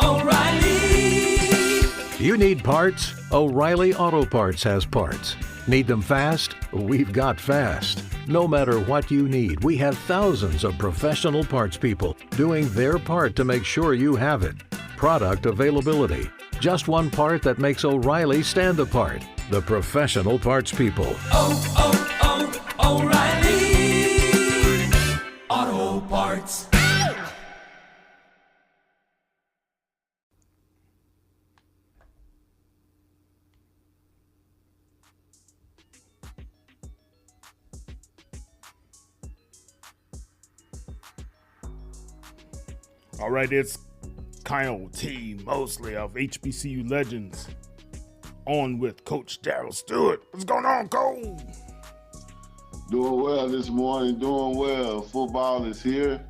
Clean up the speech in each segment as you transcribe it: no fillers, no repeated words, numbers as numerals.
O'Reilly! You need parts? O'Reilly Auto Parts has parts. Need them fast? We've got fast. No matter what you need, we have thousands of professional parts people doing their part to make sure you have it. Product availability. Just one part that makes O'Reilly stand apart. The professional parts people. O'Reilly Auto Parts. All right, it's Kyle T. Mosley of HBCU Legends on with Coach Daryl Steward. What's going on, Cole? Doing well this morning, doing well. Football is here.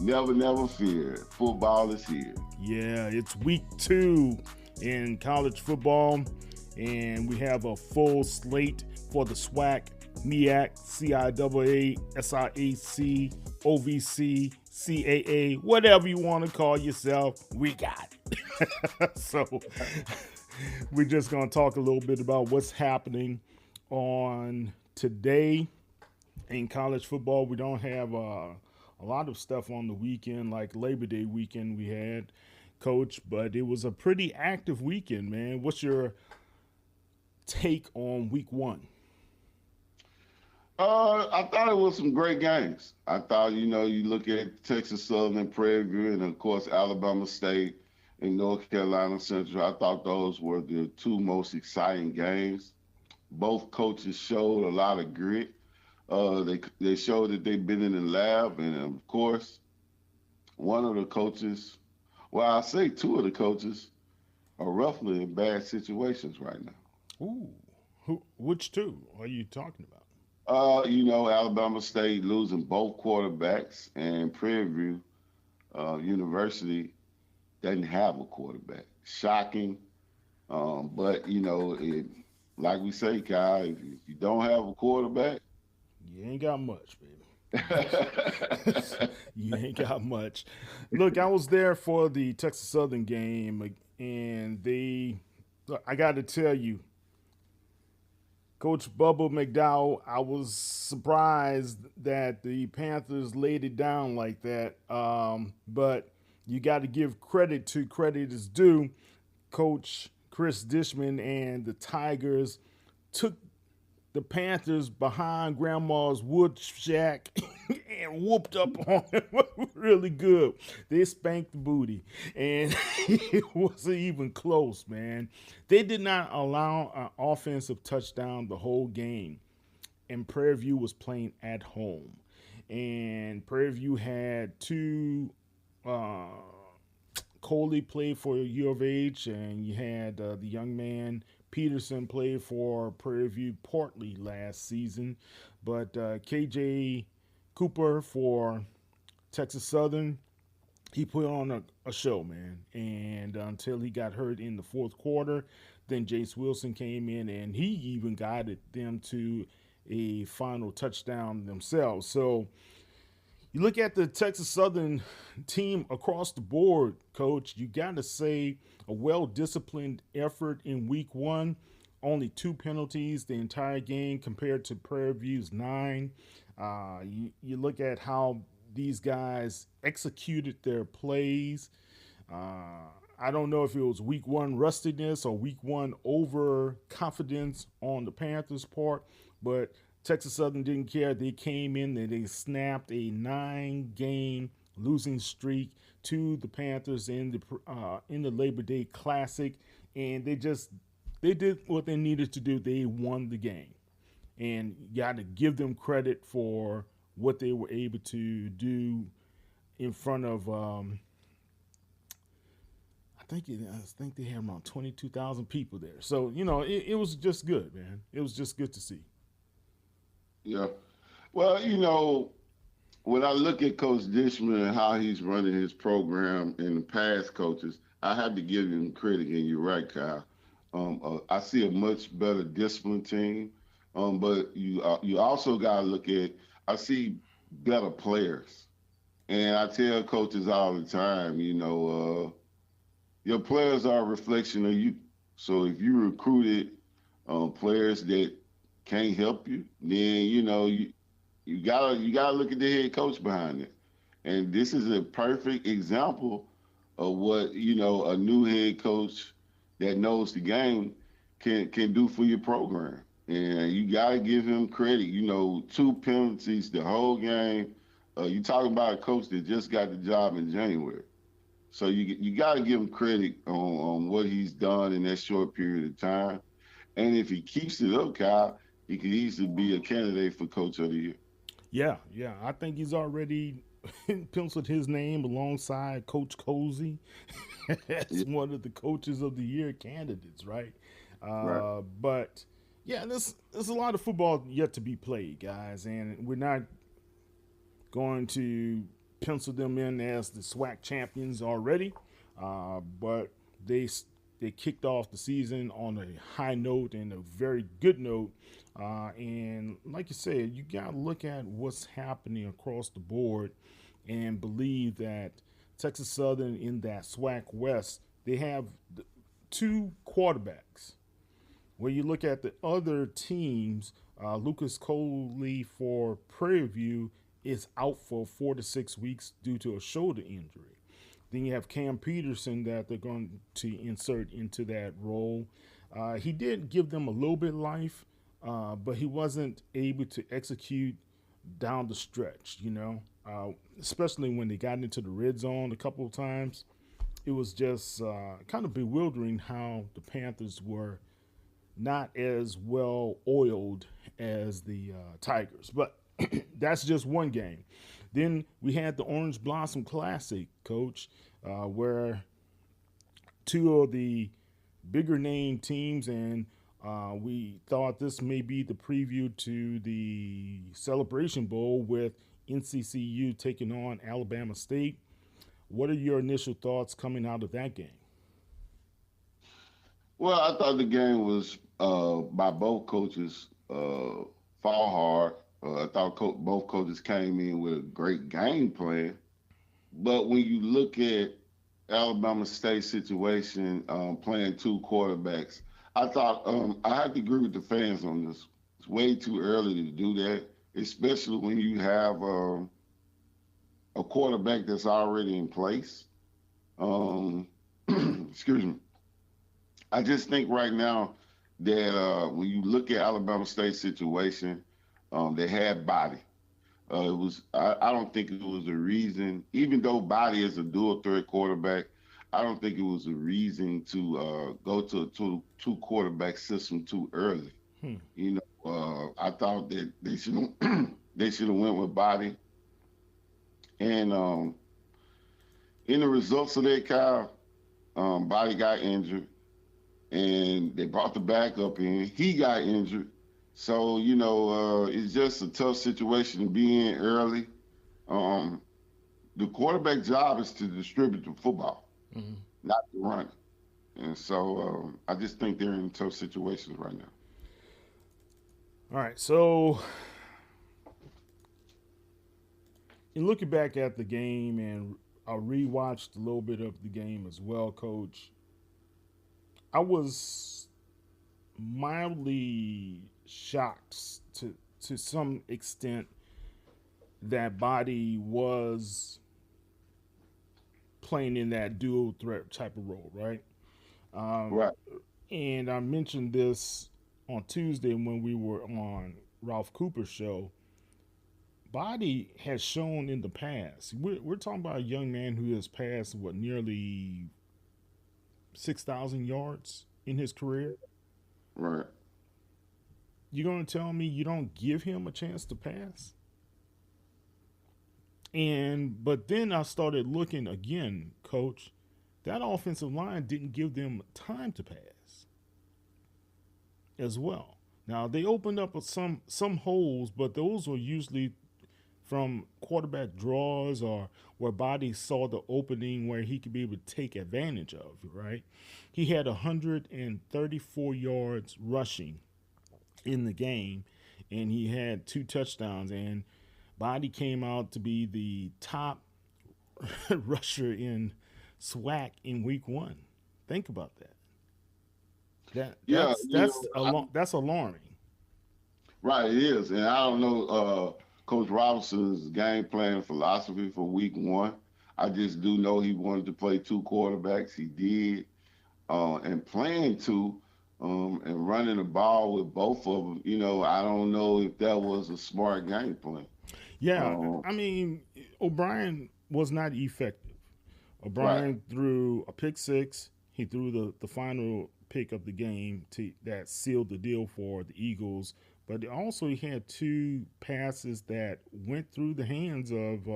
Never fear. Football is here. Yeah, it's week 2 in college football, and we have a full slate for the SWAC, MEAC, CIAA, SIAC, OBC, CAA, whatever you want to call yourself, we got it. So we're just going to talk a little bit about what's happening on today in college football. We don't have a lot of stuff on the weekend like Labor Day weekend we had, Coach, but it was a pretty active weekend, man. What's your take on week 1? I thought it was some great games. I thought, you look at Texas Southern and Prairie View, and of course Alabama State and North Carolina Central. I thought those were the 2 most exciting games. Both coaches showed a lot of grit. They showed that they've been in the lab, and of course, one of the coaches, well, I say 2 of the coaches are roughly in bad situations right now. Ooh, which 2 are you talking about? Alabama State losing both quarterbacks, and Prairie View University doesn't have a quarterback. Shocking. But, like we say, Kyle, if you don't have a quarterback, you ain't got much, baby. You ain't got much. Look, I was there for the Texas Southern game, and I got to tell you, Coach Bubba McDowell, I was surprised that the Panthers laid it down like that. But you got to give credit to credit is due. Coach Chris Dishman and the Tigers took the Panthers behind Grandma's wood shack and whooped up on them really good. They spanked the booty, and it wasn't even close, man. They did not allow an offensive touchdown the whole game, and Prairie View was playing at home. And Prairie View had 2 Cooley played for U of H, and you had the young man Peterson played for Prairie View Portly last season. But KJ Cooper for Texas Southern, he put on a show, man. And until he got hurt in the 4th quarter, then Jace Wilson came in, and he even guided them to a final touchdown themselves. So you look at the Texas Southern team across the board, Coach, you got to say a well-disciplined effort in week 1. Only 2 penalties the entire game compared to Prairie View's 9. You look at how these guys executed their plays. I don't know if it was week 1 rustiness or week 1 overconfidence on the Panthers' part, but Texas Southern didn't care. They came in and they snapped a 9-game losing streak to the Panthers in the Labor Day Classic, and they did what they needed to do. They won the game, and you got to give them credit for what they were able to do in front of. I think they had around 22,000 people there. So it was just good, man. It was just good to see. Yeah. Well, when I look at Coach Dishman and how he's running his program and the past coaches, I have to give him credit, and you're right, Kyle. I see a much better disciplined team, but you also got to look at, I see better players. And I tell coaches all the time, your players are a reflection of you. So if you recruited players that can't help you, then you gotta look at the head coach behind it. And this is a perfect example of what a new head coach that knows the game can do for your program. And you gotta give him credit. Two penalties the whole game. You talking about a coach that just got the job in January. So you got to give him credit on what he's done in that short period of time. And if he keeps it up, Kyle, he could easily be a candidate for Coach of the Year. Yeah, yeah. I think he's already penciled his name alongside Coach Cozy as one of the coaches of the year candidates, right? Right. But yeah, there's a lot of football yet to be played, guys, and we're not going to pencil them in as the SWAC champions already, but they kicked off the season on a high note and a very good note. And like you said, you got to look at what's happening across the board and believe that Texas Southern in that SWAC West, they have two quarterbacks. When you look at the other teams, Lucas Cooley for Prairie View is out for 4 to 6 weeks due to a shoulder injury. Then you have Cam Peterson that they're going to insert into that role. He did give them a little bit of life, but he wasn't able to execute down the stretch, especially when they got into the red zone a couple of times. It was just kind of bewildering how the Panthers were not as well oiled as the Tigers. But that's just one game. Then we had the Orange Blossom Classic, Coach, where two of the bigger name teams, and we thought this may be the preview to the Celebration Bowl with NCCU taking on Alabama State. What are your initial thoughts coming out of that game? Well, I thought the game was by both coaches fought hard. I thought both coaches came in with a great game plan. But when you look at Alabama State situation, playing two quarterbacks, I thought I have to agree with the fans on this. It's way too early to do that, especially when you have a quarterback that's already in place. Excuse me. I just think right now that when you look at Alabama State's situation, they had body. I don't think it was a reason, even though body is a dual threat quarterback, I don't think it was a reason to go to a two quarterback system too early. I thought that they should have went with body. And in the results of that, Kyle, body got injured, and they brought the backup in. He got injured. So, it's just a tough situation to be in early. The quarterback job is to distribute the football, not to run it. And so I just think they're in tough situations right now. All right, so in looking back at the game, and I rewatched a little bit of the game as well, Coach, I was mildly shocked to some extent that body was playing in that dual threat type of role, right? Right. And I mentioned this on Tuesday when we were on Ralph Cooper's show. Body has shown in the past. We're talking about a young man who has passed nearly 6,000 yards in his career. Right. You're going to tell me you don't give him a chance to pass? But then I started looking again, Coach. That offensive line didn't give them time to pass as well. Now, they opened up some holes, but those were usually from quarterback draws or where Body saw the opening where he could be able to take advantage of, right? He had 134 yards rushing in the game, and he had 2 touchdowns, and Body came out to be the top rusher in SWAC in week 1. Think about that. That's alarming. Right, it is. And I don't know Coach Robinson's game plan philosophy for week 1. I just do know he wanted to play 2 quarterbacks. He did. And playing 2 and running the ball with both of them, I don't know if that was a smart game plan. Yeah, I mean, O'Brien was not effective. O'Brien threw a pick 6. He threw the final pick of the game that sealed the deal for the Eagles. But also he had 2 passes that went through the hands of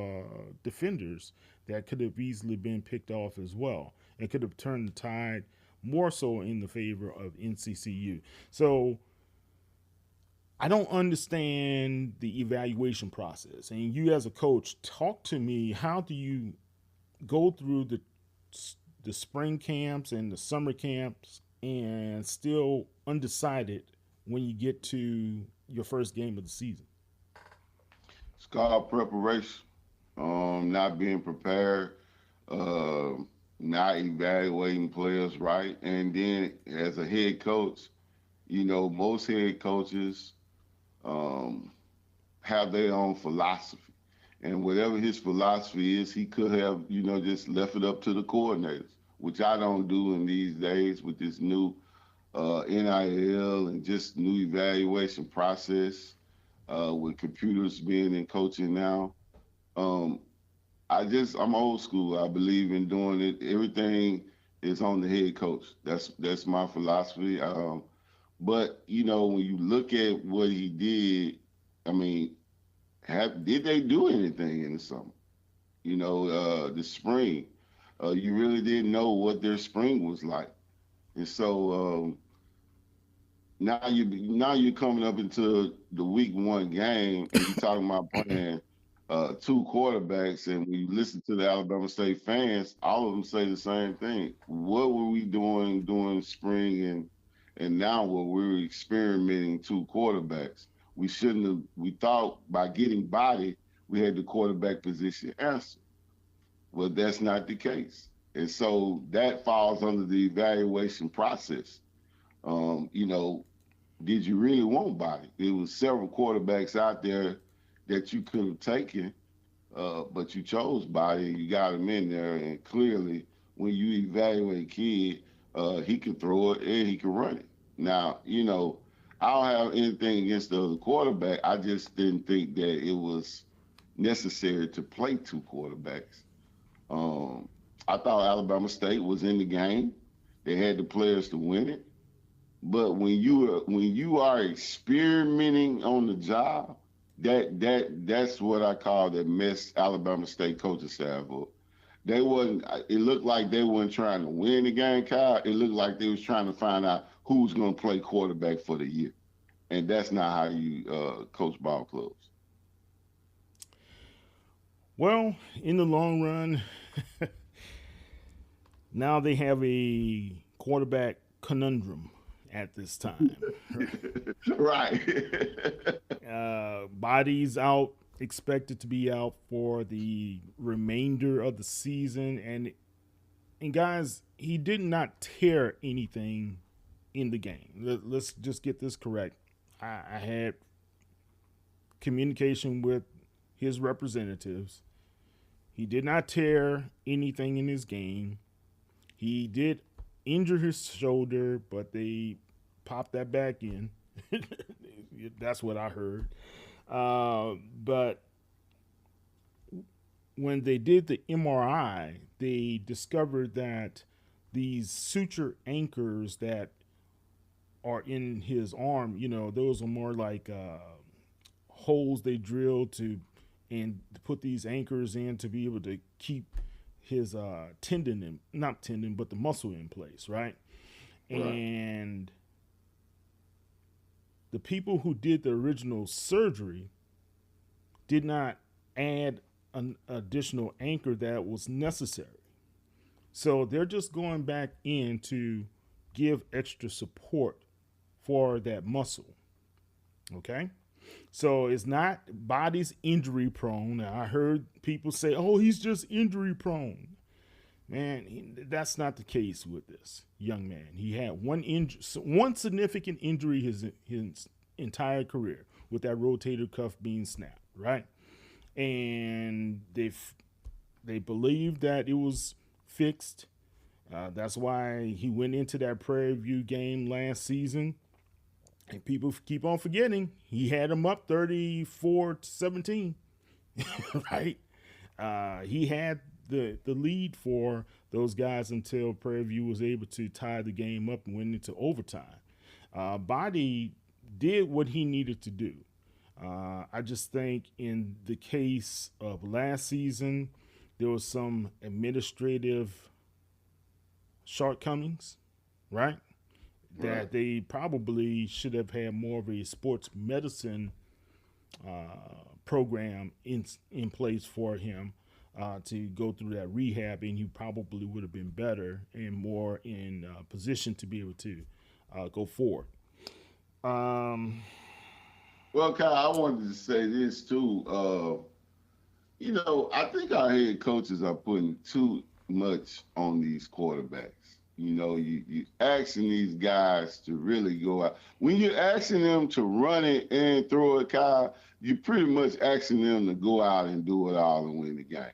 defenders that could have easily been picked off as well. It could have turned the tide more so in the favor of NCCU. So I don't understand the evaluation process. And you as a coach, talk to me. How do you go through the spring camps and the summer camps and still undecided when you get to your first game of the season? It's called preparation. Not being prepared, not evaluating players right. And then as a head coach, most head coaches have their own philosophy. And whatever his philosophy is, he could have, just left it up to the coordinators, which I don't do in these days with this new NIL and just new evaluation process with computers being in coaching now. I'm old school. I believe in doing it. Everything is on the head coach. That's my philosophy. But when you look at what he did, I mean, did they do anything in the summer? The spring, you really didn't know what their spring was like, and so now you're coming up into the week 1 game, and you're talking about playing 2 quarterbacks, and when you listen to the Alabama State fans, all of them say the same thing. What were we doing during spring and now where we're experimenting 2 quarterbacks? We thought by getting body, we had the quarterback position answered. Well, that's not the case. And so that falls under the evaluation process. Did you really want body? There was several quarterbacks out there that you could have taken, but you chose body and you got him in there. And clearly, when you evaluate kid, he can throw it and he can run it. Now, I don't have anything against the other quarterback. I just didn't think that it was necessary to play 2 quarterbacks. I thought Alabama State was in the game. They had the players to win it. But when you are experimenting on the job, that's what I call that mess Alabama State coaching staff up. It looked like they weren't trying to win the game, Kyle. It looked like they was trying to find out who's going to play quarterback for the year. And that's not how you coach ball clubs. Well, in the long run, now they have a quarterback conundrum at this time. Right. Body's out, expected to be out for the remainder of the season. And guys, he did not tear anything in the game. Let's just get this correct. I had communication with his representatives. He did not tear anything in his game. He did injure his shoulder, but they popped that back in. That's what I heard. But when they did the MRI, they discovered that these suture anchors that are in his arm, those are more like holes they drilled to put these anchors in to be able to keep his not tendon, but the muscle in place, right? And the people who did the original surgery did not add an additional anchor that was necessary. So they're just going back in to give extra support for that muscle. Okay? So it's not Body's injury prone. I heard people say, "Oh, he's just injury prone." Man, that's not the case with this young man. He had one significant injury his entire career, with that rotator cuff being snapped, right? And they believe that it was fixed. That's why he went into that Prairie View game last season. And people keep on forgetting he had him up 34-17, right? He had the lead for those guys until Prairie View was able to tie the game up and went into overtime. Body did what he needed to do. I just think in the case of last season, there was some administrative shortcomings, right? That they probably should have had more of a sports medicine program in place for him to go through that rehab, and he probably would have been better and more in position to be able to go forward. Well, Kyle, I wanted to say this too. I think our head coaches are putting too much on these quarterbacks. You asking these guys to really go out. When you're asking them to run it and throw it, Kyle, you're pretty much asking them to go out and do it all and win the game.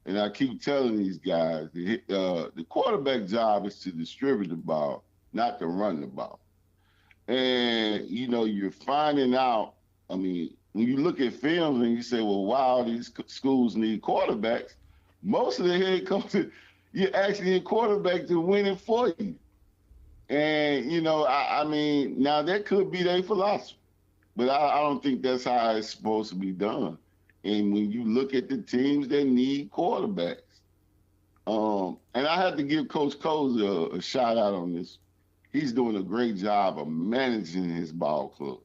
And I keep telling these guys, the quarterback job is to distribute the ball, not to run the ball. And, you're finding out, when you look at films and you say, well, wow, these schools need quarterbacks, most of the head coaches, you're asking a quarterback to win it for you. And, now that could be their philosophy, but I don't think that's how it's supposed to be done. And when you look at the teams that need quarterbacks, and I have to give Coach Coles a shout out on this. He's doing a great job of managing his ball club.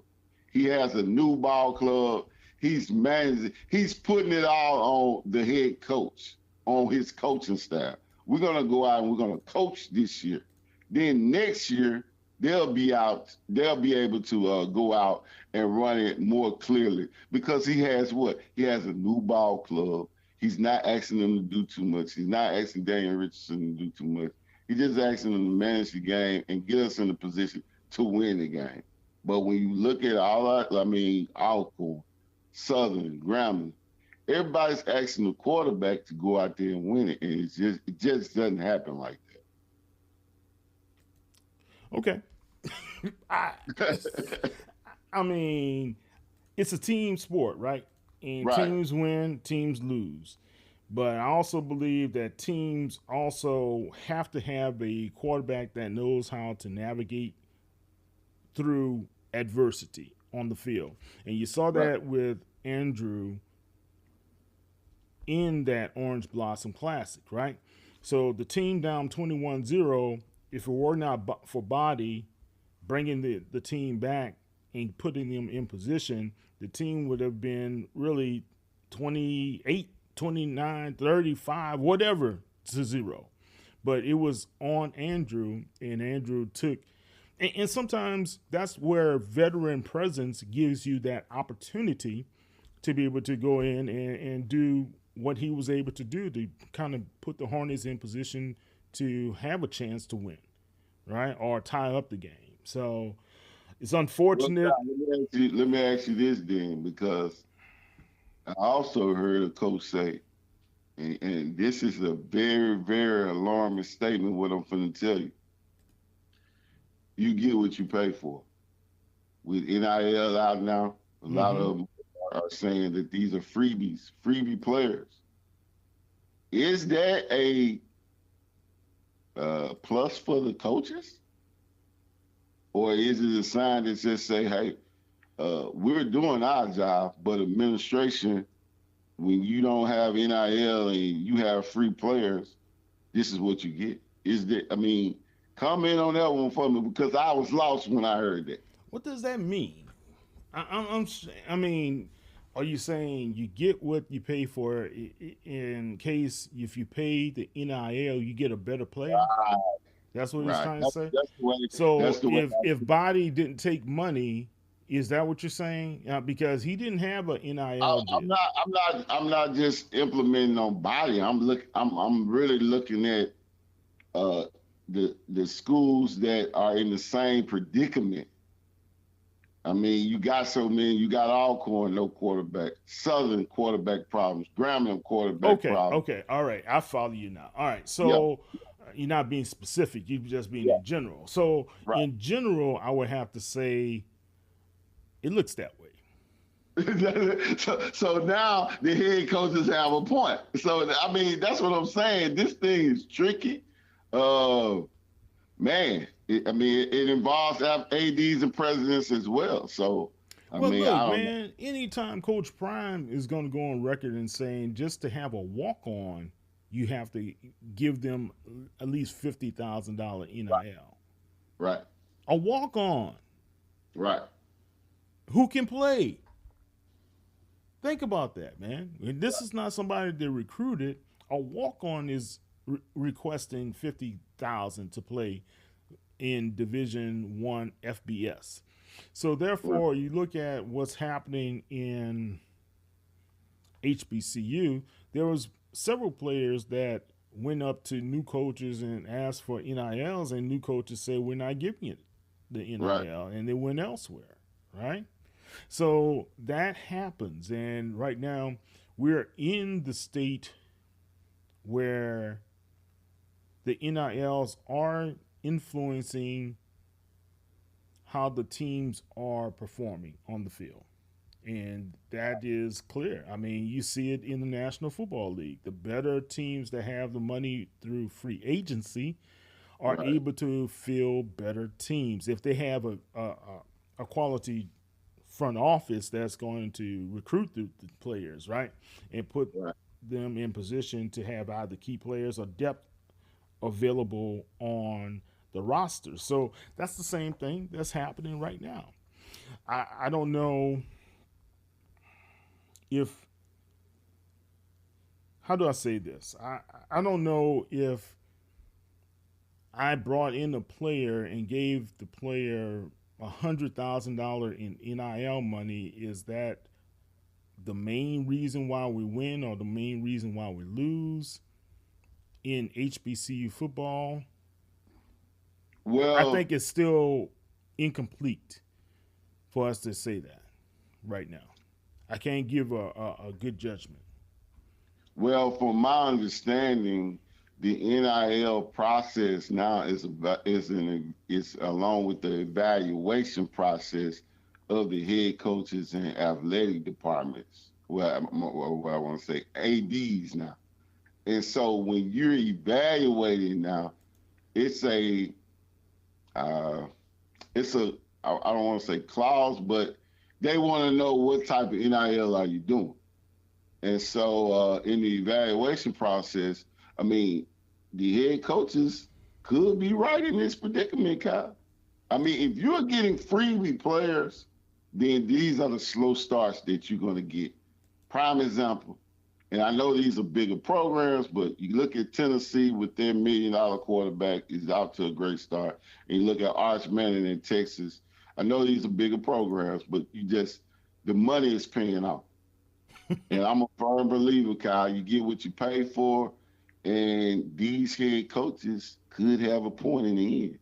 He has a new ball club. He's managing. He's putting it all on the head coach, on his coaching staff. We're going to go out and we're going to coach this year. Then next year, they'll be able to go out and run it more clearly because he has what? He has a new ball club. He's not asking them to do too much. He's not asking Daniel Richardson to do too much. He's just asking them to manage the game and get us in a position to win the game. But when you look at Alcorn, Southern, Grambling, everybody's asking the quarterback to go out there and win it, and it just doesn't happen like that. Okay. It's a team sport, right? And right. Teams win, teams lose. But I also believe that teams also have to have a quarterback that knows how to navigate through adversity on the field. And you saw that with Andrew in that Orange Blossom Classic, right? So the team down 21-0, if it were not for Body bringing the team back and putting them in position, the team would have been really 28, 29, 35, whatever to 0. But it was on Andrew, and Andrew took – and sometimes that's where veteran presence gives you that opportunity to be able to go in and do what he was able to do to kind of put the Hornets in position to have a chance to win, right, or tie up the game. So it's unfortunate. Well, let me ask you this then, because I also heard a coach say, and this is a very, very alarming statement, what I'm going to tell you. You get what you pay for. With NIL out now, a lot of them are saying that these are freebie players. Is that a plus for the coaches? Or is it a sign that just say, hey, we're doing our job, but administration, when you don't have NIL and you have free players, this is what you get. Comment on that one for me, because I was lost when I heard that. What does that mean? Are you saying you get what you pay for in case if you pay the NIL, you get a better player? That's what he's trying to say? So if Body didn't take money, Is that what you're saying? Because he didn't have an NIL deal. I'm not just implementing on body. I'm really looking at the schools that are in the same predicament. I mean, you got Alcorn, no quarterback, Southern quarterback problems, Grambling quarterback problems. Okay, all right, I follow you now. All right, so you're not being specific, you're just being in general. So in general, I would have to say it looks that way. so now the head coaches have a point. So, I mean, that's what I'm saying. This thing is tricky. Man, it involves ADs and presidents as well. So, man, anytime Coach Prime is going to go on record and saying just to have a walk-on, you have to give them at least $50,000 NIL. Right. A walk-on. Right. Who can play? Think about that, man. And this is not somebody they recruited. A walk-on is requesting $50,000 to play in Division I FBS. So therefore, you look at what's happening in HBCU. There was several players that went up to new coaches and asked for NILs, and new coaches said, "We're not giving you the NIL," and they went elsewhere, right? So that happens, and right now we're in the state where the NILs are influencing how the teams are performing on the field. And that is clear. I mean, you see it in the National Football League. The better teams that have the money through free agency are able to field better teams. If they have a quality front office that's going to recruit the players, right, and put them in position to have either key players or depth available on the roster. So that's the same thing that's happening right now. I don't know if, how do I say this? I don't know if I brought in a player and gave the player $100,000 in NIL money. Is that the main reason why we win or the main reason why we lose in HBCU football? Well, I think it's still incomplete for us to say that right now. I can't give a good judgment. Well, from my understanding, the NIL process now is along with the evaluation process of the head coaches and athletic departments. Well, I want to say ADs now. And so when you're evaluating now, I don't want to say clause, but they want to know what type of NIL are you doing. And so in the evaluation process, I mean, the head coaches could be right in this predicament, Kyle. I mean, if you're getting freebie players, then these are the slow starts that you're going to get. Prime example, and I know these are bigger programs, but you look at Tennessee with their $1 million quarterback is out to a great start. And you look at Arch Manning in Texas. I know these are bigger programs, but the money is paying off. And I'm a firm believer, Kyle, you get what you pay for, and these head coaches could have a point in the end.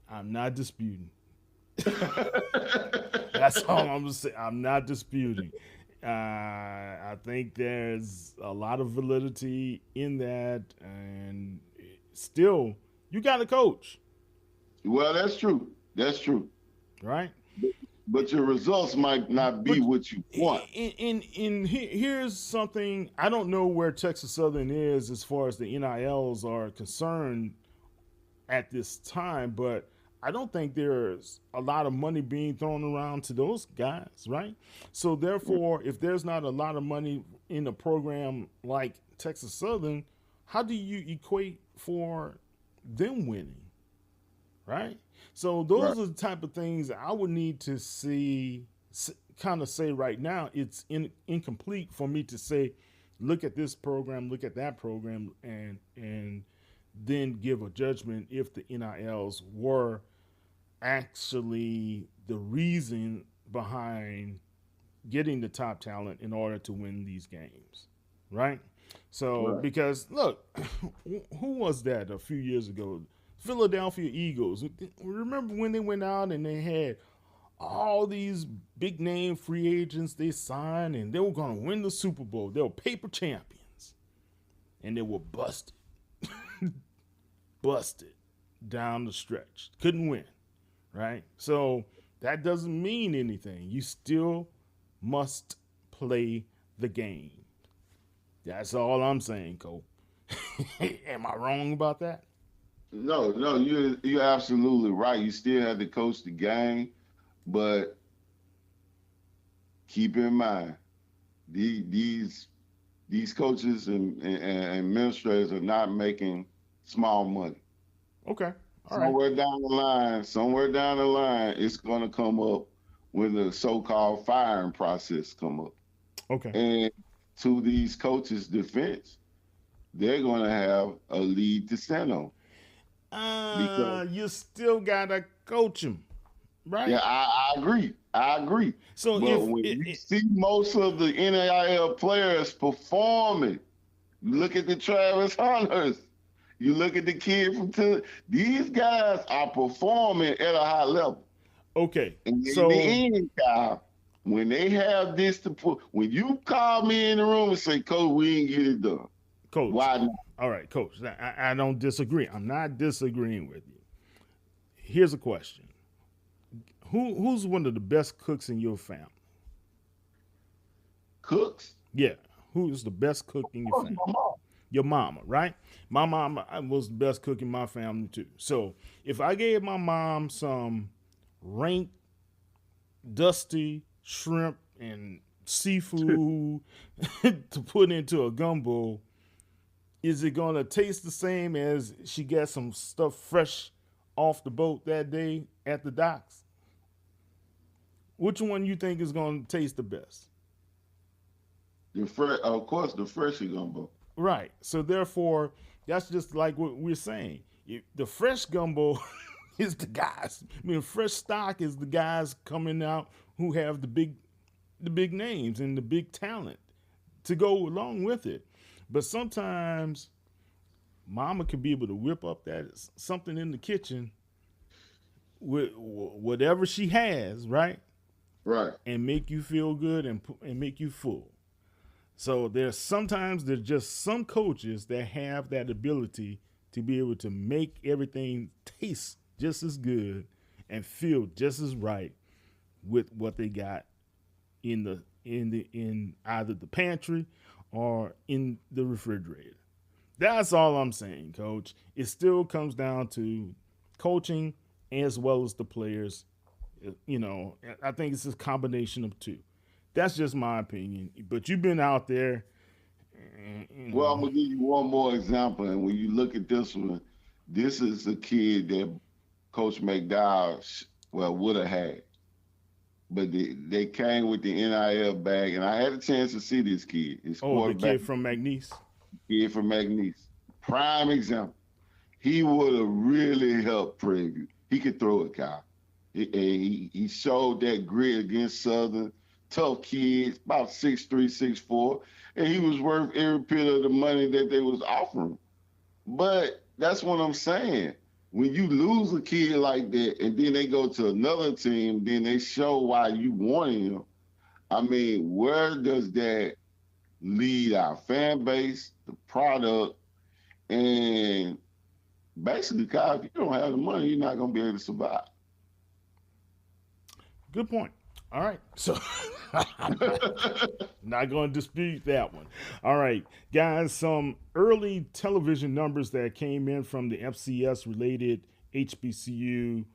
I'm not disputing. That's all I'm going to say. I'm not disputing. I think there's a lot of validity in that, and still, you got to coach. Well, that's true. That's true. Right? But your results might not be what you want. And here's something. I don't know where Texas Southern is as far as the NILs are concerned at this time, but I don't think there's a lot of money being thrown around to those guys, right? So therefore, if there's not a lot of money in a program like Texas Southern, how do you equate for them winning, right? So those are the type of things I would need to see, kind of say right now, it's incomplete for me to say, look at this program, look at that program, and then give a judgment if the NILs were actually the reason behind getting the top talent in order to win these games, right? So, Right. because look, who was that a few years ago? Philadelphia Eagles. Remember when they went out and they had all these big name free agents they signed and they were going to win the Super Bowl? They were paper champions and they were busted. Busted down the stretch. Couldn't win, right? So that doesn't mean anything. You still must play the game. That's all I'm saying, Cole. Am I wrong about that? No, you're absolutely right. You still have to coach the game, but keep in mind these coaches and administrators are not making small money. Okay. All right. Somewhere down the line, it's going to come up when the so-called firing process come up. Okay. And to these coaches' defense, they're going to have a lead to stand on. You still got to coach them, right? Yeah, I agree. So but when you see most of the NIL players performing, you look at the Travis Hunters, you look at the kid from these guys are performing at a high level. Okay. And so in the end, Kyle, when they have this to put, when you call me in the room and say, Coach, we ain't get it done. Coach. Why not? All right, Coach. I don't disagree. I'm not disagreeing with you. Here's a question. Who's one of the best cooks in your family? Cooks? Yeah. Who's the best cook in your family? My mom. Your mama, right? My mama was the best cook in my family too. So if I gave my mom some rank, dusty shrimp and seafood to put into a gumbo, is it going to taste the same as she got some stuff fresh off the boat that day at the docks? Which one you think is going to taste the best? Of course, the fresh gumbo. Right. So therefore, that's just like what we're saying. The fresh gumbo is the guys. I mean, fresh stock is the guys coming out who have the big names and the big talent to go along with it. But sometimes mama can be able to whip up that something in the kitchen with whatever she has, right? Right. And make you feel good and make you full. So there's just some coaches that have that ability to be able to make everything taste just as good and feel just as right with what they got in either the pantry or in the refrigerator. That's all I'm saying, Coach. It still comes down to coaching as well as the players. You know, I think it's a combination of two. That's just my opinion. But you've been out there. Well, I'm going to give you one more example. And when you look at this one, this is a kid that Coach McDowell, would have had. But they came with the NIL bag, and I had a chance to see this kid. The kid from McNeese? Kid from McNeese. Prime example. He would have really helped Prairie View. He could throw it, Kyle. He showed that grit against Southern. Tough kids, about 6'3", 6'4", and he was worth every bit of the money that they was offering. But that's what I'm saying. When you lose a kid like that and then they go to another team, then they show why you want him. I mean, where does that lead our fan base, the product, and basically, Kyle, if you don't have the money, you're not going to be able to survive. Good point. All right. So not going to dispute that one. All right, guys, some early television numbers that came in from the FCS related HBCU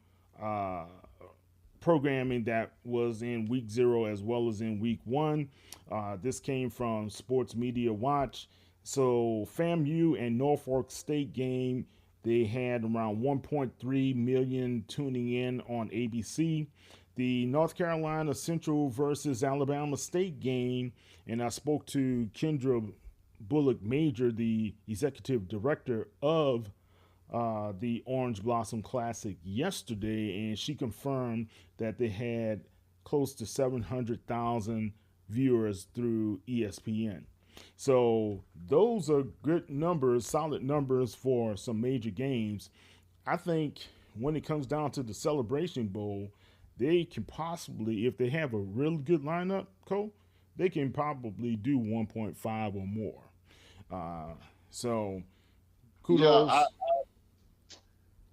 programming that was in week 0 as well as in week 1. This came from Sports Media Watch. So FAMU and Norfolk State game, they had around 1.3 million tuning in on ABC. The North Carolina Central versus Alabama State game, and I spoke to Kendra Bulluck-Major, the executive director of the Orange Blossom Classic yesterday, and she confirmed that they had close to 700,000 viewers through ESPN. So those are good numbers, solid numbers for some major games. I think when it comes down to the Celebration Bowl, they can possibly, if they have a really good lineup, Cole, they can probably do 1.5 or more. So kudos. Yeah,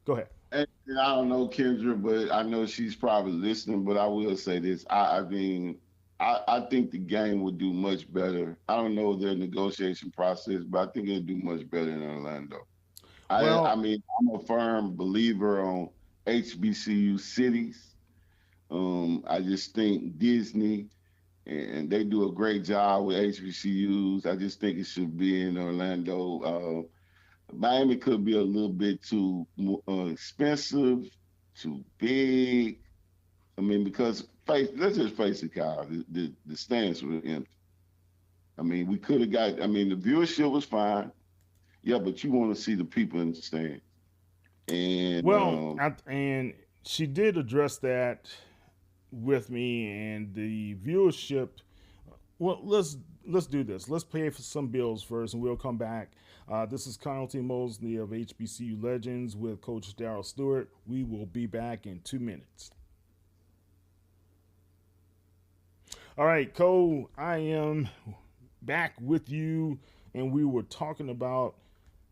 Go ahead. and I don't know Kendra, but I know she's probably listening. But I will say this: I mean, I think the game would do much better. I don't know their negotiation process, but I think it'll do much better in Orlando. I mean, I'm a firm believer on HBCU cities. I just think Disney and they do a great job with HBCUs. I just think it should be in Orlando. Miami could be a little bit too expensive, too big. I mean, because let's just face it, Kyle, the stands were empty. I mean, we could have got, I mean, the viewership was fine. Yeah, but you want to see the people in the stands. And and she did address that with me, and the viewership. Well, let's do this. Let's pay for some bills first, and we'll come back. This is Kyle T. Mosley of HBCU Legends with Coach Daryl Steward. We will be back in 2 minutes. All right, Cole, I am back with you, and we were talking about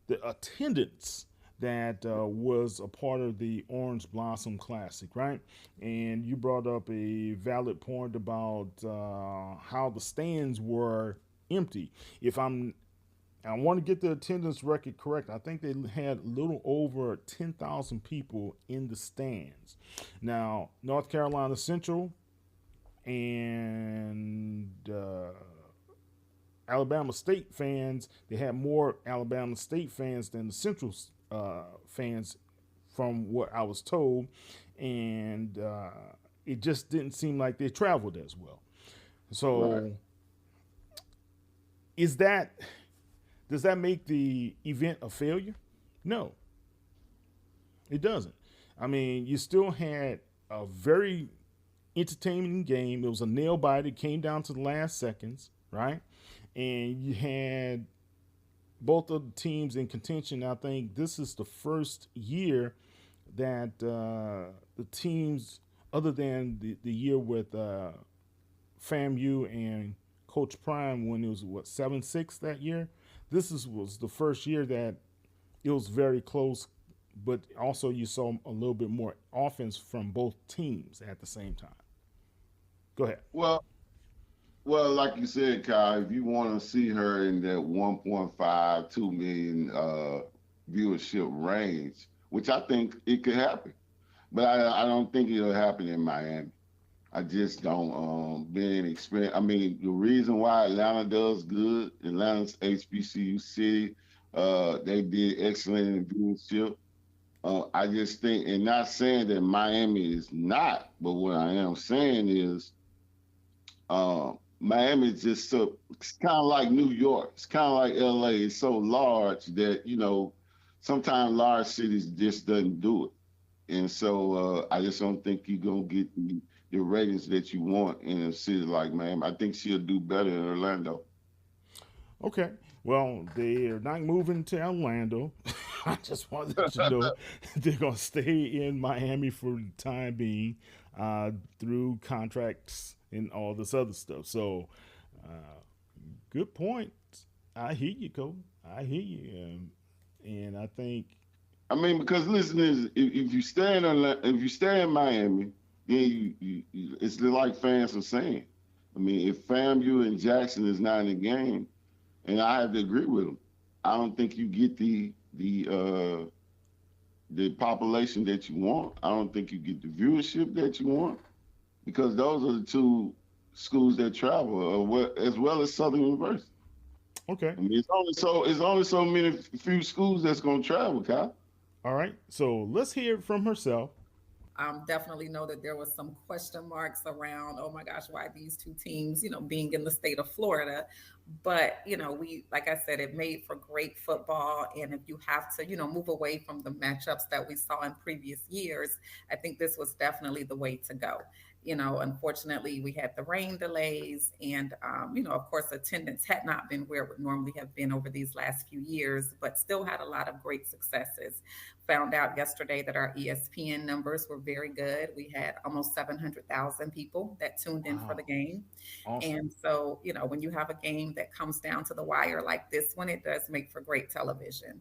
the attendance that was a part of the Orange Blossom Classic, right? And you brought up a valid point about how the stands were empty. I want to get the attendance record correct. I think they had a little over 10,000 people in the stands. Now, North Carolina Central and Alabama State fans, they had more Alabama State fans than the Central fans from what I was told, and it just didn't seem like they traveled as well. So right. Does that make the event a failure? No, it doesn't. I mean, you still had a very entertaining game. It was a nail biter. It came down to the last seconds, right? And you had both of the teams in contention. I think this is the first year that the teams, other than the year with FAMU and Coach Prime when it was, 7-6 that year? This was the first year that it was very close, but also you saw a little bit more offense from both teams at the same time. Go ahead. Well, like you said, Kyle, if you want to see her in that 1.5, 2 million viewership range, which I think it could happen, but I don't think it'll happen in Miami. I just don't. Being experience. I mean, the reason why Atlanta does good, Atlanta's HBCU city, they did excellent in viewership. I just think, and not saying that Miami is not, but what I am saying is, Miami is just so, it's kind of like New York. It's kind of like LA. It's so large that, sometimes large cities just doesn't do it. And so I just don't think you're going to get the ratings that you want in a city like Miami. I think she'll do better in Orlando. Okay. Well, they're not moving to Orlando. I just want to let you know they're going to stay in Miami for the time being through contracts and all this other stuff. So, good point. I hear you, Cole. I hear you. And I think, I mean, because listen, if you stay in Miami, then it's like fans are saying. I mean, if FAMU and Jackson is not in the game, and I have to agree with them, I don't think you get the population that you want. I don't think you get the viewership that you want, because those are the two schools that travel, as well as Southern University. Okay. I mean, it's only so few schools that's going to travel, Kyle. All right. So let's hear it from herself. Definitely know that there was some question marks around, oh my gosh, why these two teams, being in the state of Florida. But, like I said, it made for great football. And if you have to, move away from the matchups that we saw in previous years, I think this was definitely the way to go. Unfortunately, we had the rain delays, and of course, attendance had not been where it would normally have been over these last few years, but still had a lot of great successes. Found out yesterday that our ESPN numbers were very good. We had almost 700,000 people that tuned in for the Wow. game. Awesome. And so, when you have a game that comes down to the wire like this one, it does make for great television.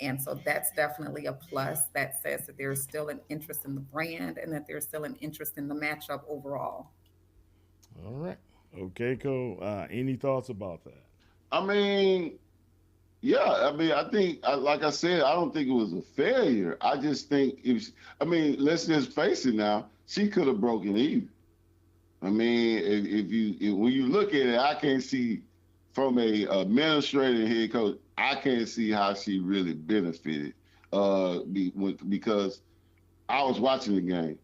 And so that's definitely a plus that says that there's still an interest in the brand and that there's still an interest in the matchup overall. All right. Okay, cool. Any thoughts about that? I mean, yeah, I mean, I think, like I said, I don't think it was a failure. I just think I mean, let's just face it now. She could have broken even. I mean, when you look at it, I can't see from a administrator and head coach, I can't see how she really benefited. Because I was watching the game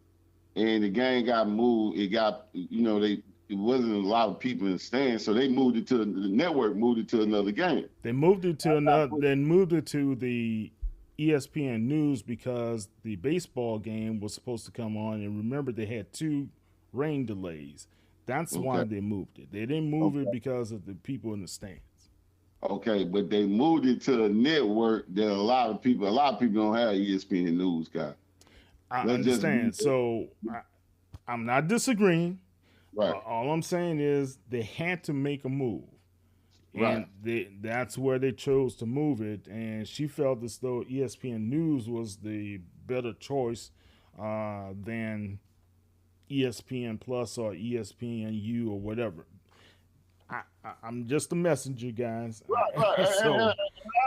and the game got moved. It got, it wasn't a lot of people in the stands, so they moved it to the network, moved it to another game. They moved it to another. Then moved it to the ESPN News because the baseball game was supposed to come on, and remember they had two rain delays. That's why Okay. they moved it. They didn't move it Okay. because of the people in the stands. Okay, but they moved it to a network that a lot of people don't have ESPN News, guy. I Let's just understand. So I'm not disagreeing. right, All I'm saying is they had to make a move, and right. that's where they chose to move it. And she felt as though ESPN News was the better choice than ESPN Plus or ESPNU or whatever. I'm just a messenger, guys. Right. So I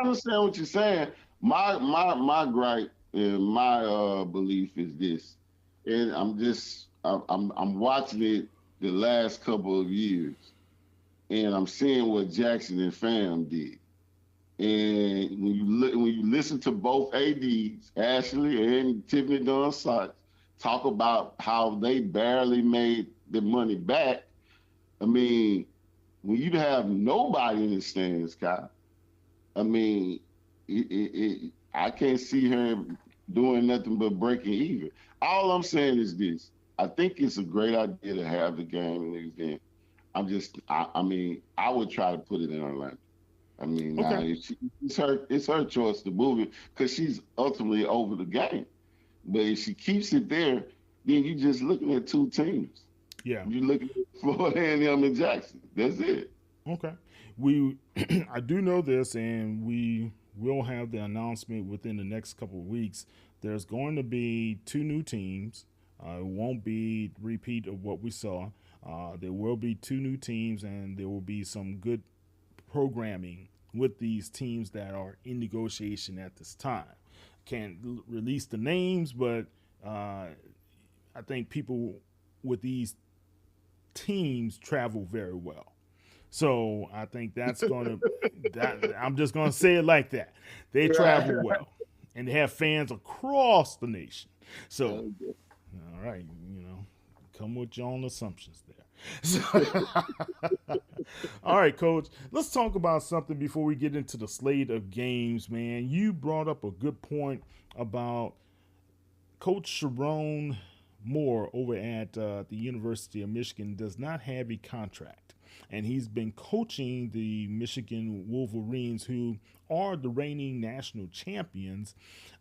understand what you're saying. My gripe and my belief is this, and I'm watching it the last couple of years, and I'm seeing what Jackson and Fam did. And when you listen to both ads, Ashley and Tiffany Dunn Sykes, talk about how they barely made the money back. I mean, when you have nobody in the stands, Kyle, I mean, I can't see her doing nothing but breaking even. All I'm saying is this: I think it's a great idea to have the game and the event. I mean, I would try to put it in Orlando. I mean, now okay, it's her choice to move it because she's ultimately over the game. But if she keeps it there, then you're just looking at two teams. yeah, You're looking at Florida A&M and Jackson. That's it. okay. We I do know this, and we will have the announcement within the next couple of weeks. There's going to be two new teams. It won't be repeat of what we saw. There will be two new teams, and there will be some good programming with these teams that are in negotiation at this time. Can't release the names, but I think people with these teams travel very well. So I think that's going to, I'm just going to say it like that. They Right. travel well and they have fans across the nation. So, all right, come with your own assumptions there. So, all right, Coach, let's talk about something before we get into the slate of games, man. You brought up a good point about Coach Sharon Moore over at the University of Michigan does not have a contract. And he's been coaching the Michigan Wolverines, who are the reigning national champions,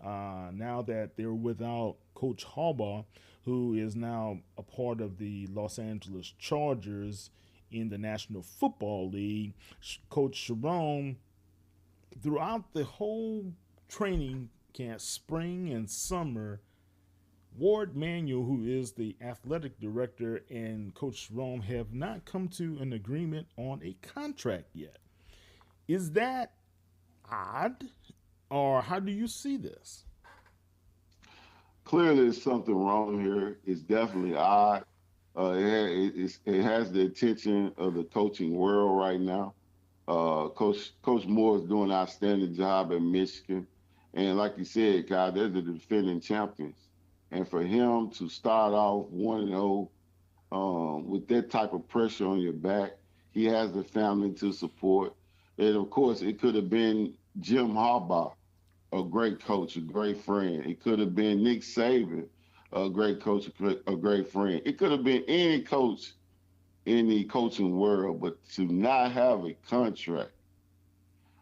now that they're without Coach Harbaugh, who is now a part of the Los Angeles Chargers in the National Football League. Coach Sharon, throughout the whole training camp, spring and summer, Ward Manuel, who is the athletic director, and Coach Sharon have not come to an agreement on a contract yet. Is that odd, or how do you see this? Clearly, there's something wrong here. It's definitely odd. It has the attention of the coaching world right now. Coach Moore is doing an outstanding job at Michigan, and like you said, God, they're the defending champions. And for him to start off 1-0 with that type of pressure on your back, he has the family to support. And of course, it could have been Jim Harbaugh, a great coach, a great friend. It could have been Nick Saban, a great coach, a great friend. It could have been any coach in the coaching world, but to not have a contract,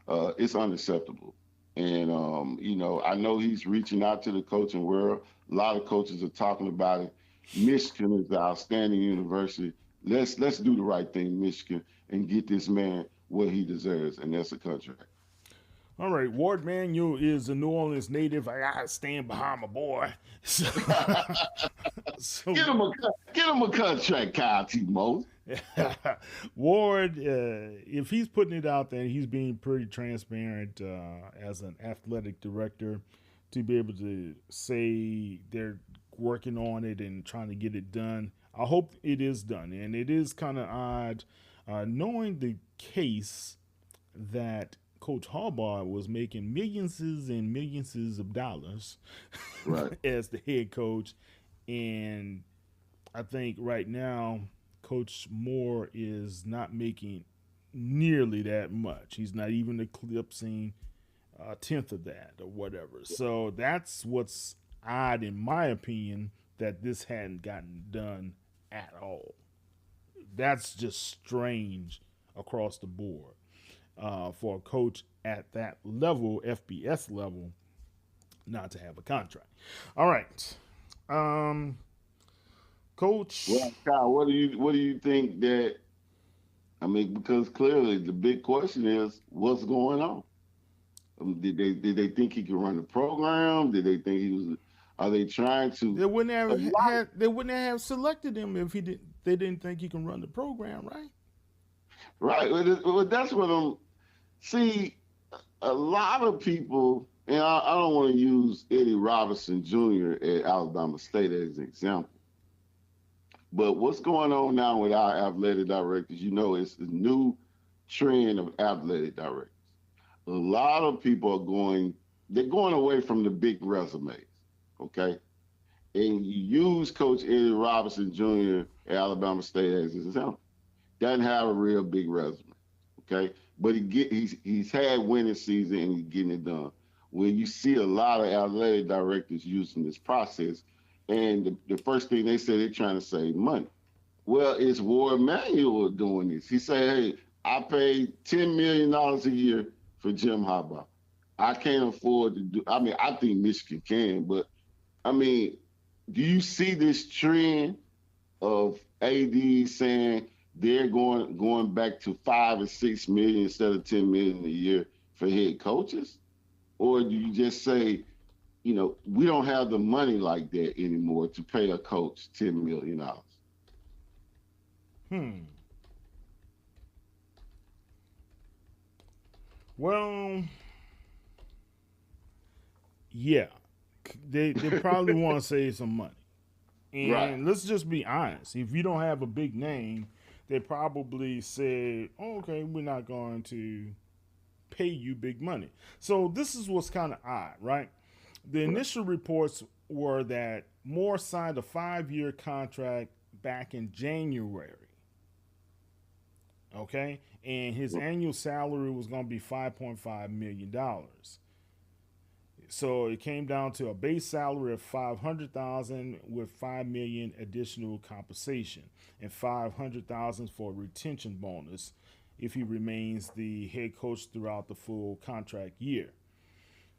it's unacceptable. And I know he's reaching out to the coaching world. A lot of coaches are talking about it. Michigan is an outstanding university. Let's do the right thing, Michigan, and get this man what he deserves, and that's a contract. All right, Ward Manuel is a New Orleans native. I gotta stand behind my boy. So Get him a contract, Kyle T. Mosley. Ward, if he's putting it out there, he's being pretty transparent as an athletic director to be able to say they're working on it and trying to get it done. I hope it is done. And it is kind of odd knowing the case that Coach Harbaugh was making millions and millions of dollars right. as the head coach. And I think right now, Coach Moore is not making nearly that much. He's not even eclipsing a tenth of that or whatever. So that's what's odd, in my opinion, that this hadn't gotten done at all. That's just strange across the board for a coach at that level, FBS level, not to have a contract. All right. Coach. Well, Kyle, what do you think that? I mean, because clearly the big question is what's going on. Did they think he could run the program? Did they think he was? Are they trying to? They wouldn't have selected him if they didn't think he can run the program, right? Right. Well, that's what I'm. See, a lot of people, and I don't want to use Eddie Robinson Jr. at Alabama State as an example. But what's going on now with our athletic directors, it's the new trend of athletic directors. A lot of people they're going away from the big resumes, okay? And you use Coach Eddie Robinson Jr. at Alabama State as an example. Doesn't have a real big resume, okay? But he's had winning season and he's getting it done. When you see a lot of athletic directors using this process, and the first thing they say, they're trying to save money. Well, it's Ward Manuel doing this. He said, hey, I paid $10 million a year for Jim Harbaugh. I can't afford to do, I think Michigan can, but do you see this trend of AD saying they're going back to $5 or $6 million instead of $10 million a year for head coaches? Or do you just say, we don't have the money like that anymore to pay a coach $10 million? Well, yeah, they probably want to save some money. And right. Let's just be honest. If you don't have a big name, they probably say, okay, we're not going to pay you big money. So this is what's kind of odd, right? The initial reports were that Moore signed a 5-year contract back in January. Okay? And his annual salary was going to be $5.5 million. So it came down to a base salary of $500,000 with $5 million additional compensation and $500,000 for a retention bonus if he remains the head coach throughout the full contract year.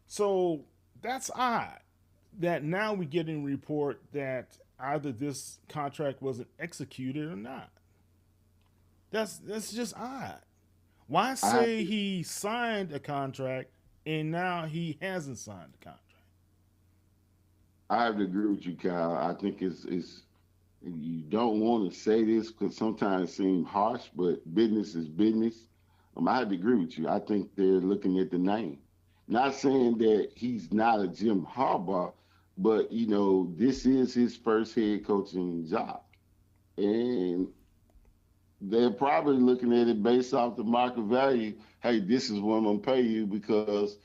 So that's odd that now we're getting a report that either this contract wasn't executed or not. That's just odd. Why say he signed a contract and now he hasn't signed the contract? I have to agree with you, Kyle. I think it's you don't want to say this because sometimes it seems harsh, but business is business. I have to agree with you. I think they're looking at the name. Not saying that he's not a Jim Harbaugh, but, this is his first head coaching job. And they're probably looking at it based off the market value. Hey, this is what I'm going to pay you because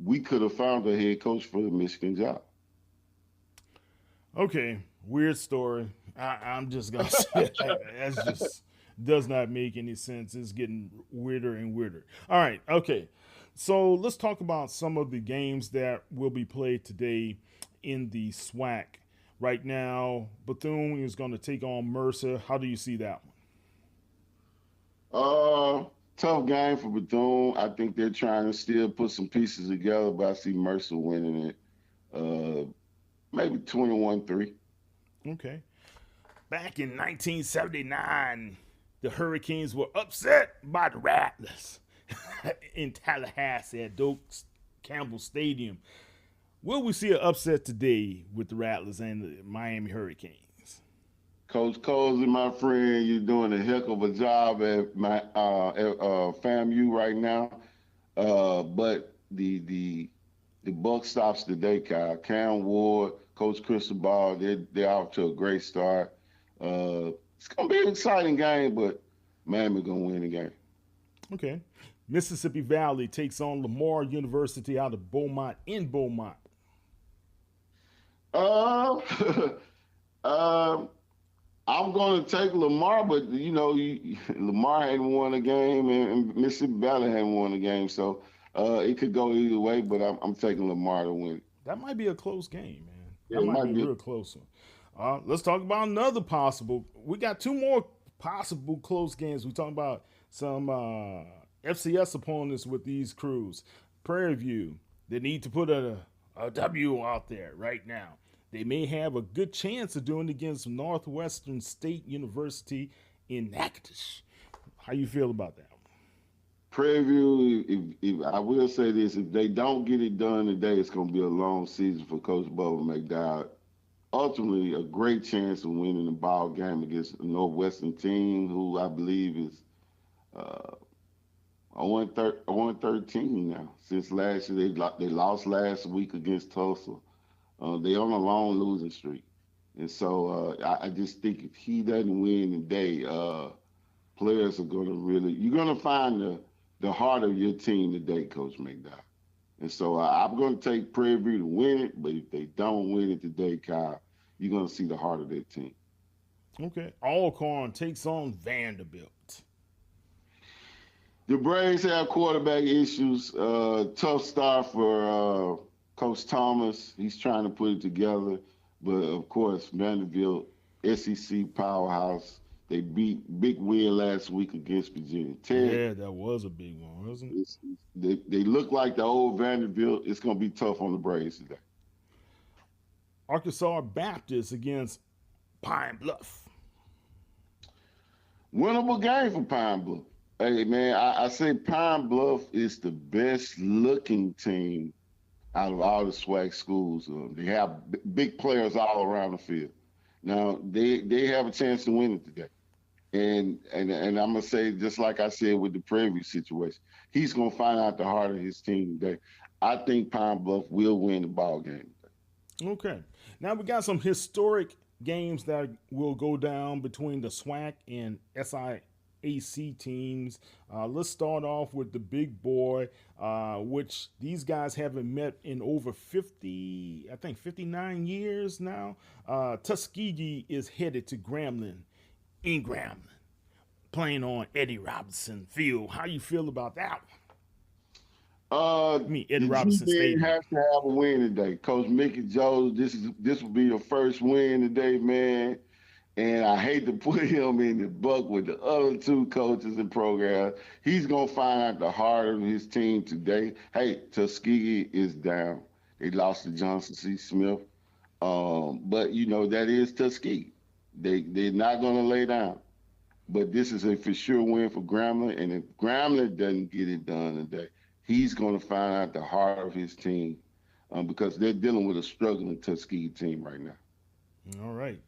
we could have found a head coach for the Michigan job. Okay, weird story. I'm just gonna say that's just does not make any sense. It's getting weirder and weirder. All right, okay. So let's talk about some of the games that will be played today in the SWAC. Right now, Bethune is going to take on Mercer. How do you see that Uh, Tough game for Bethune. I think they're trying to still put some pieces together, but I see Mercer winning it. Maybe 21-3. one? Okay. Back in 1979, the Hurricanes were upset by the Rattlers in Tallahassee at Doak Campbell Stadium. Will we see an upset today with the Rattlers and the Miami Hurricanes? Coach Cozy, my friend, you're doing a heck of a job at my FAMU right now. But the buck stops today, Kyle. Cam Ward, Coach Cristobal, they're off to a great start. It's gonna be an exciting game, but Miami gonna win the game. Okay. Mississippi Valley takes on Lamar University out of Beaumont in Beaumont. I'm going to take Lamar, but Lamar hadn't won a game, and Mississippi Valley hadn't won a game, so it could go either way. But I'm taking Lamar to win. That might be a close game, man. Yeah, That might be a real close one. Let's talk about another possible. We got two more possible close games. We talking about some FCS opponents with these crews. Prairie View, they need to put a W out there right now. They may have a good chance of doing it against Northwestern State University in Natchitoches. How you feel about that? Prairie View, if I will say this, if they don't get it done today, it's going to be a long season for Coach Bubba McDowell. Ultimately, a great chance of winning the ball game against a Northwestern team who I believe is 0-13 now. Since last year, they lost last week against Tulsa. They're on a long losing streak. And so I just think if he doesn't win today, players are going to you're going to find the heart of your team today, Coach McDowell. And so I'm going to take Prairie View to win it, but if they don't win it today, Kyle, you're going to see the heart of their team. Okay. Alcorn takes on Vanderbilt. The Braves have quarterback issues. Tough start for Coach Thomas. He's trying to put it together. But, of course, Vanderbilt, SEC powerhouse. They beat big win last week against Virginia Tech. Yeah, that was a big one, wasn't it? They look like the old Vanderbilt. It's going to be tough on the Braves today. Arkansas Baptist against Pine Bluff. Winnable game for Pine Bluff. Hey, man, I say Pine Bluff is the best-looking team out of all the SWAC schools. They have big players all around the field. Now, they have a chance to win it today. And I'm going to say, just like I said with the Prairie View situation, he's going to find out the heart of his team today. I think Pine Bluff will win the ball game today. Okay. Now we got some historic games that will go down between the SWAC and SIAC teams. Let's start off with the big boy, which these guys haven't met in over 59 years now. Tuskegee is headed to Grambling in Grambling, playing on Eddie Robinson Field. How you feel about that one? Eddie Robinson Stadium has to have a win today. Coach Mickey Jones, this will be the first win today, man. And I hate to put him in the buck with the other two coaches and programs. He's going to find out the heart of his team today. Hey, Tuskegee is down. They lost to Johnson C. Smith. But, that is Tuskegee. They're not going to lay down. But this is a for sure win for Grambling. And if Grambling doesn't get it done today, he's going to find out the heart of his team because they're dealing with a struggling Tuskegee team right now. All right.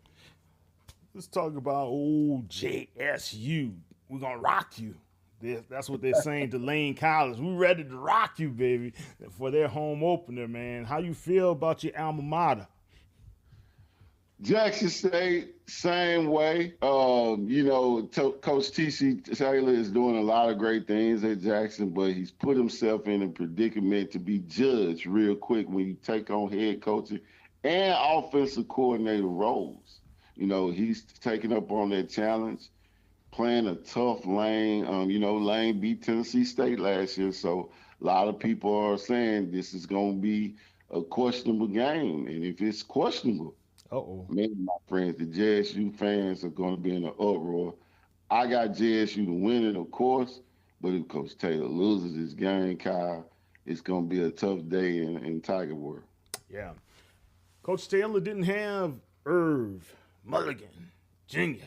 Let's talk about old JSU. We're going to rock you. That's what they're saying to Lane College. We're ready to rock you, baby, for their home opener, man. How you feel about your alma mater? Jackson State, same way. Coach T.C. Taylor is doing a lot of great things at Jackson, but he's put himself in a predicament to be judged real quick when you take on head coaching and offensive coordinator roles. You know, he's taking up on that challenge, playing a tough Lane. You know, Lane beat Tennessee State last year, so a lot of people are saying this is going to be a questionable game. And if it's questionable, maybe my friends, the JSU fans are going to be in an uproar. I got JSU to win it, of course, but if Coach Taylor loses this game, Kyle, it's going to be a tough day in Tiger World. Yeah. Coach Taylor didn't have Irv Mulligan Jr.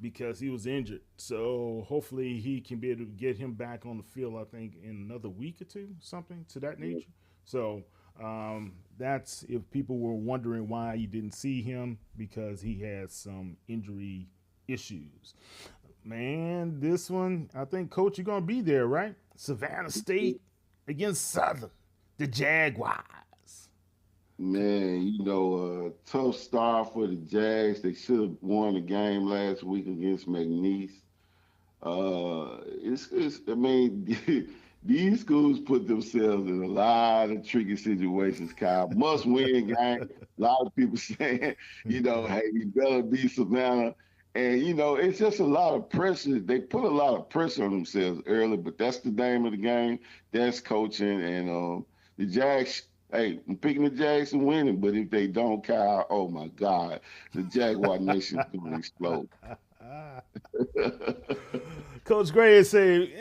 because he was injured. So hopefully he can be able to get him back on the field, I think, in another week or two, something to that nature. So that's if people were wondering why you didn't see him, because he has some injury issues. Man, this one, I think, Coach, you're going to be there, right? Savannah State against Southern, the Jaguars. Man, you know, tough start for the Jags. They should have won the game last week against McNeese. I mean, these schools put themselves in a lot of tricky situations, Kyle. Must-win game. A lot of people saying, you know, hey, you better beat Savannah. And, you know, it's just a lot of pressure. They put a lot of pressure on themselves early, but that's the name of the game. That's coaching. And the Jags, hey, I'm picking the Jags to win it, but if they don't, Kyle, oh, my God, the Jaguar Nation is going to explode. Coach Graves said,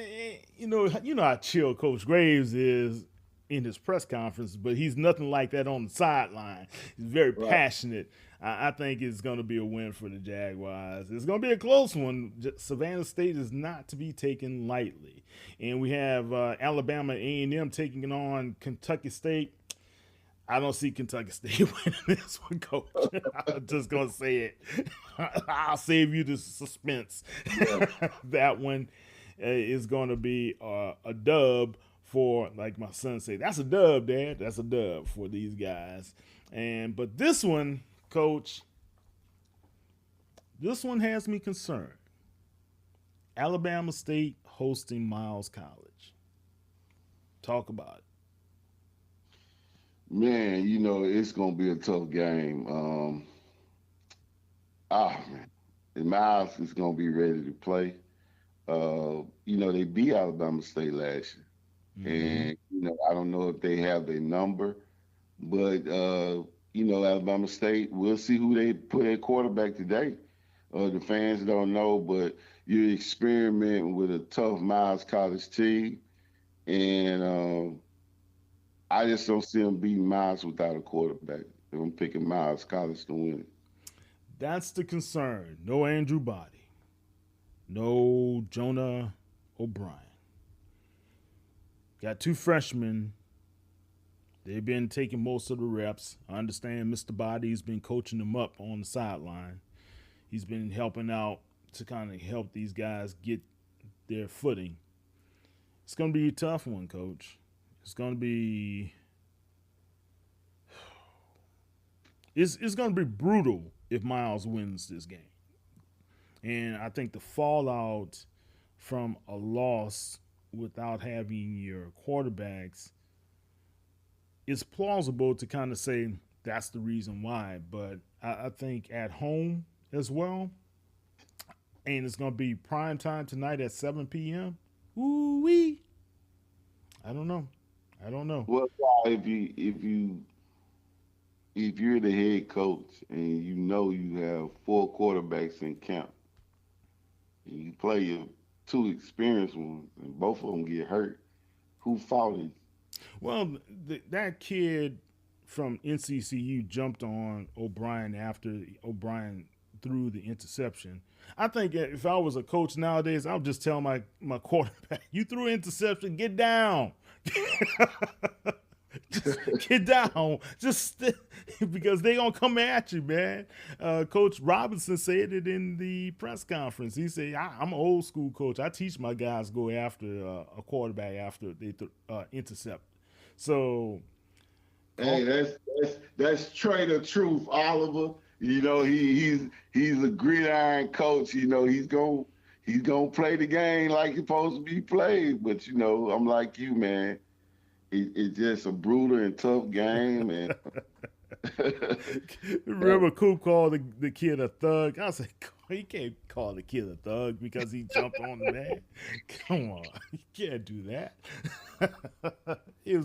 you know how chill Coach Graves is in his press conference, but he's nothing like that on the sideline. He's very passionate. I think it's going to be a win for the Jaguars. It's going to be a close one. Savannah State is not to be taken lightly. And we have Alabama A&M taking on Kentucky State. I don't see Kentucky State winning this one, Coach. I'm just going to say it. I'll save you the suspense. Yeah. That one is going to be a dub for, like my son said, that's a dub, Dad. That's a dub for these guys. But this one, Coach, this one has me concerned. Alabama State hosting Miles College. Talk about it. Man, you know, it's going to be a tough game. Man. Miles is going to be ready to play. You know, they beat Alabama State last year. Mm-hmm. And, you know, I don't know if they have their number, but, you know, Alabama State, we'll see who they put at quarterback today. The fans don't know, but you're experimenting with a tough Miles College team. And I just don't see them beating Miles without a quarterback. I'm picking Miles College to win it. That's the concern. No Andrew Body. No Jonah O'Brien. Got two freshmen. They've been taking most of the reps. I understand Mr. Body's been coaching them up on the sideline. He's been helping out to kind of help these guys get their footing. It's going to be a tough one, Coach. It's going to be it's going to be brutal if Miles wins this game. And I think the fallout from a loss without having your quarterbacks, it's plausible to kind of say that's the reason why. But I think at home as well, and it's going to be prime time tonight at 7 p.m. Ooh-wee. I don't know. Well, if you're the head coach and you know you have 4 quarterbacks in camp, and you play your 2 experienced ones, and both of them get hurt, who fault is? Well, that kid from NCCU jumped on O'Brien after O'Brien threw the interception. I think if I was a coach nowadays, I would just tell my quarterback, you threw an interception, get down. Just get down. Because they're going to come at you, man. Coach Robinson said it in the press conference. He said, I'm an old school coach. I teach my guys to go after a quarterback after they intercept. So, hey, that's traitor truth, Oliver. You know, he's a gridiron coach. You know, he's gonna play the game like it's supposed to be played. But you know, I'm like you, man. It's just a brutal and tough game, and Remember Coop called the kid a thug? I was like, you can't call the kid a thug because he jumped on the man. Come on, you can't do that. He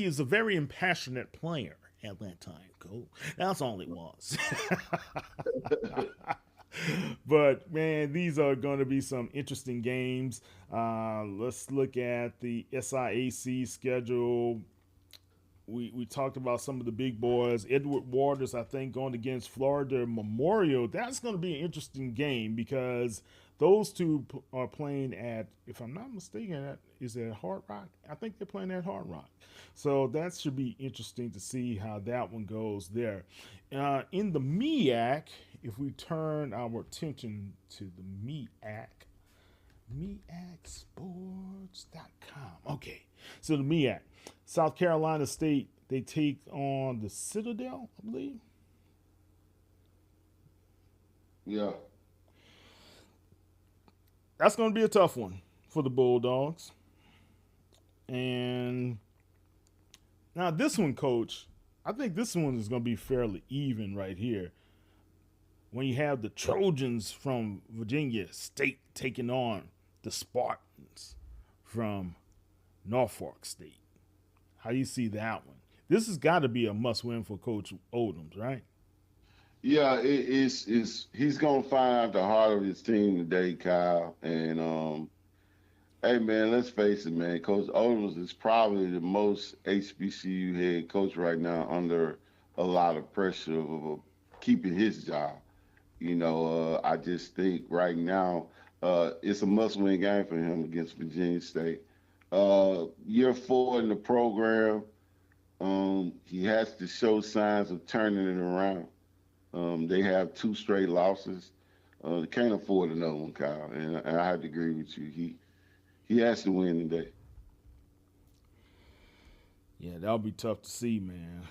was a very impassionate player at that time, Coop. That's all it was. But man, these are going to be some interesting games. Let's look at the SIAC schedule. We talked about some of the big boys. Edward Waters, I think, going against Florida Memorial. That's going to be an interesting game because those two are playing at, if I'm not mistaken, is it Hard Rock? I think they're playing at Hard Rock. So that should be interesting to see how that one goes there. In the MEAC, if we turn our attention to the MEAC, MEACsports.com. Okay, so the MEAC. South Carolina State, they take on the Citadel, I believe. Yeah. That's going to be a tough one for the Bulldogs. And now this one, Coach, I think this one is going to be fairly even right here. When you have the Trojans from Virginia State taking on the Spartans from Norfolk State. How do you see that one? This has got to be a must-win for Coach Odums, right? Yeah, he's gonna find out the heart of his team today, Kyle. And hey man, let's face it, man. Coach Odums is probably the most HBCU head coach right now under a lot of pressure of keeping his job. You know, I just think right now it's a must-win game for him against Virginia State. Year 4 in the program, he has to show signs of turning it around. They have 2 straight losses. They can't afford another one, Kyle. And I have to agree with you. He has to win today. Yeah, that'll be tough to see, man.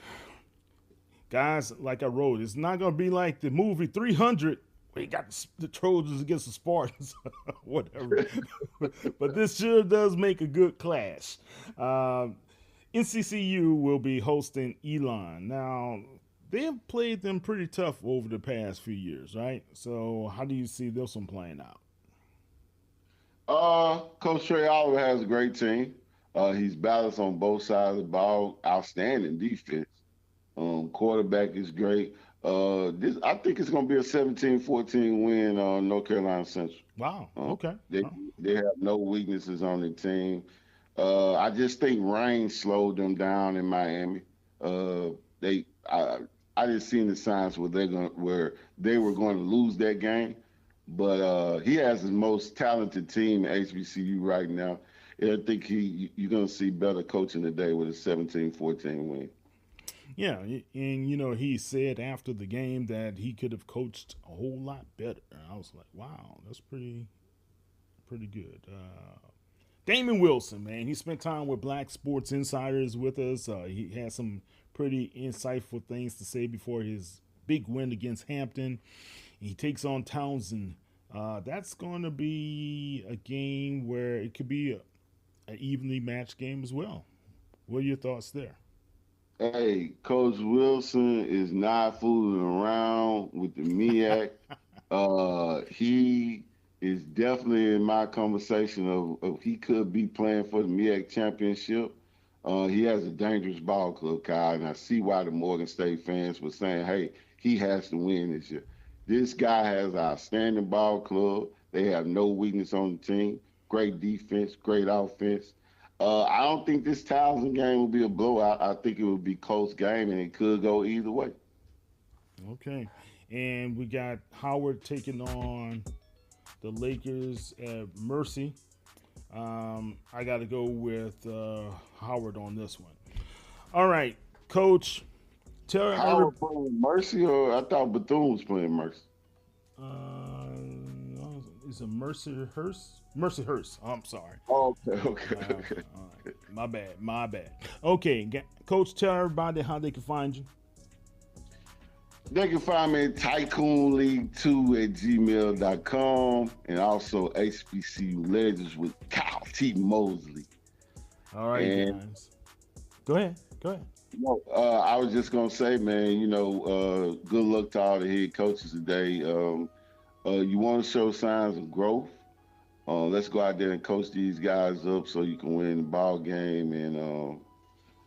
Guys, like I wrote, it's not going to be like the movie 300. We got the Trojans against the Spartans, whatever. But this sure does make a good clash. NCCU will be hosting Elon. Now, they have played them pretty tough over the past few years, right? So how do you see this one playing out? Coach Trey Oliver has a great team. He's balanced on both sides of the ball, outstanding defense. Quarterback is great. I think it's going to be a 17-14 win on North Carolina Central. Wow. Okay. They have no weaknesses on the team. I just think rain slowed them down in Miami. I didn't see the signs where they were going to lose that game, but he has the most talented team in HBCU right now. And I think you're going to see better coaching today with a 17-14 win. Yeah, and he said after the game that he could have coached a whole lot better. I was like, wow, that's pretty good. Damon Wilson, man, he spent time with Black Sports Insiders with us. He had some pretty insightful things to say before his big win against Hampton. He takes on Townsend. That's going to be a game where it could be an evenly matched game as well. What are your thoughts there? Hey, Coach Wilson is not fooling around with the MEAC. He is definitely in my conversation of he could be playing for the MEAC championship. He has a dangerous ball club, Kyle, and I see why the Morgan State fans were saying, hey, he has to win this year. This guy has an outstanding ball club. They have no weakness on the team. Great defense, great offense. I don't think this Townsend game will be a blowout. I think it will be a close game, and it could go either way. Okay. And we got Howard taking on the Lakers at Mercy. I got to go with Howard on this one. All right, Coach. Tell Howard playing Mercy, or I thought Bethune was playing Mercy. Is it Mercyhurst? Mercyhurst. I'm sorry. Okay. All right. My bad. Okay, Coach, tell everybody how they can find you. They can find me at tycoonleague2@gmail.com and also HBCU Legends with Kyle T. Mosley. All right, guys. Go ahead. Go ahead. I was just gonna say, man, good luck to all the head coaches today. You want to show signs of growth. Let's go out there and coach these guys up so you can win the ball game, and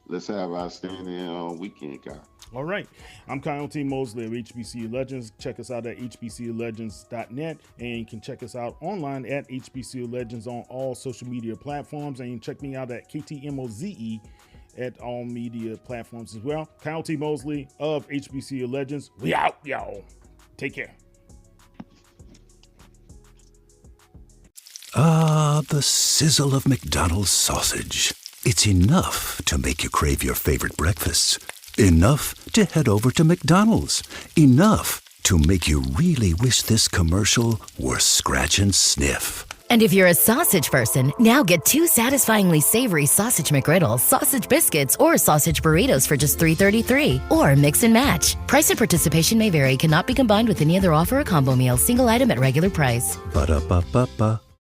let's have our outstanding weekend, guys. All right. I'm Kyle T. Mosley of HBCU Legends. Check us out at hbculegends.net, and you can check us out online at HBCU Legends on all social media platforms, and you can check me out at KTMOZE at all media platforms as well. Kyle T. Mosley of HBCU Legends. We out, y'all. Take care. Ah, the sizzle of McDonald's sausage. It's enough to make you crave your favorite breakfasts. Enough to head over to McDonald's. Enough to make you really wish this commercial were scratch and sniff. And if you're a sausage person, now get 2 satisfyingly savory sausage McGriddles, sausage biscuits, or sausage burritos for just $3.33. Or mix and match. Price and participation may vary. Cannot be combined with any other offer or combo meal. Single item at regular price. Ba-da-ba-ba-ba.